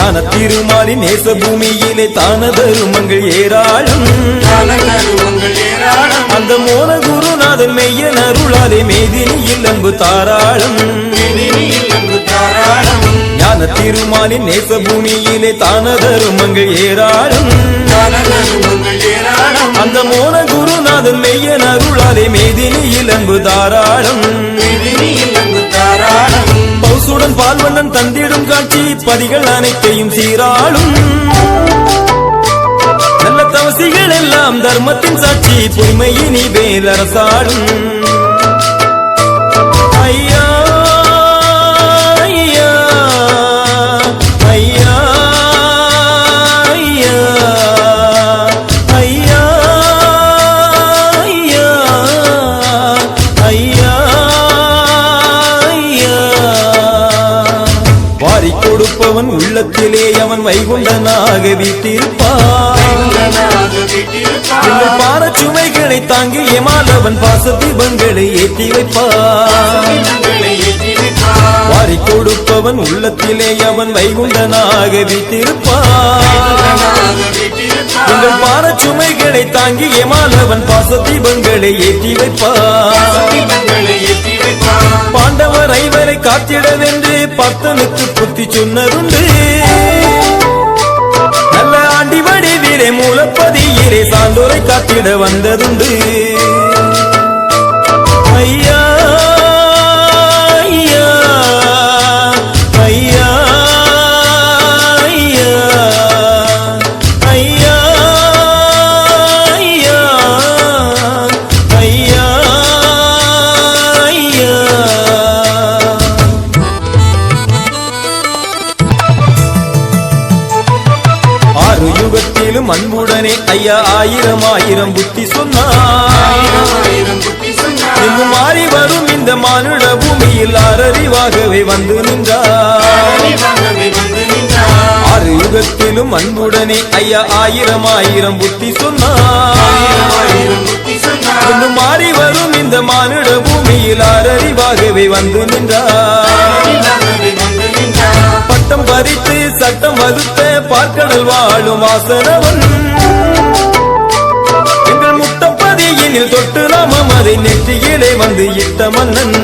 ஞான திருமாலின் நேச பூமியிலே தான தருமங்கள் ஏராளம். அந்த மோன குருநாதன் மெய்யன் அருளாலே மேதினியில் அன்பு தாராளம். ஞான திருமாலின் நேச பூமியிலே தான தருமங்கள் ஏராளம். அந்த மோன குருநாதன் மெய்யன் அருளாலே மேதினியில் அன்பு தாராளம். பௌசுடன் பால்வண்ணன் தந்திடும் காட்சி பதிகள் அனைத்தையும் சீராளும். நல்ல தவசிகள் எல்லாம் தர்மத்தின் சாட்சி பொய்மையினி வேலரசாடும். ஐயா ஐயா ஐயா ஐயா ஐயா ஐயா ஐயா வாரி கொடுப்பவன் உள்ளத்திலே அவன் வைகுண்டனாக வீட்டிருப்பான். பார சுமைகளை தாங்கி ஏமாலவன் பாச தீபங்களை ஏற்றி வைப்பான். வாரி கொடுப்பவன் உள்ளத்திலே அவன் வைகுண்டனாக வீட்டிருப்பான். பார சுமைகளை தாங்கி ஏமாலவன் பாச தீபங்களை ஏற்றி வைப்பான். பாண்டவர் ஐவரை காத்திடவென்று பக்தனுக்கு புத்தி சொன்னதுண்டு. நல்ல ஆண்டி வடிவிலே மூலப்பதியிலே சான்றோரை காத்திட வந்ததுண்டு. ஐயா ஐயா ஐயா ஐயா ஐயா ஐயா ஐயா ஆறு யுகத்திலும் அன்புடனே ஐயா ஆயிரம் ஆயிரம் புத்தி சொன்னார். எங்கும் மாறி வரும் இந்த மானுட பூமியில் ஆறறிவாகவே வந்து நின்றார். ஆறு யுகத்திலும் அன்புடனே ஐயா ஆயிரம் ஆயிரம் புத்தி சொன்னார். எங்கும் மாறி வரும் இந்த மானுட பூமியில் ஆறறிவாகவே வந்து நின்றார். பட்டம் பறித்து சட்டம் வகுத்த பார்க்கடல் வாழும் வாசனவன் எங்கள் முட்டப்பதியினில் தொட்டு நாமம் அதை நெற்றியிலே வந்து இட்ட மன்னன்.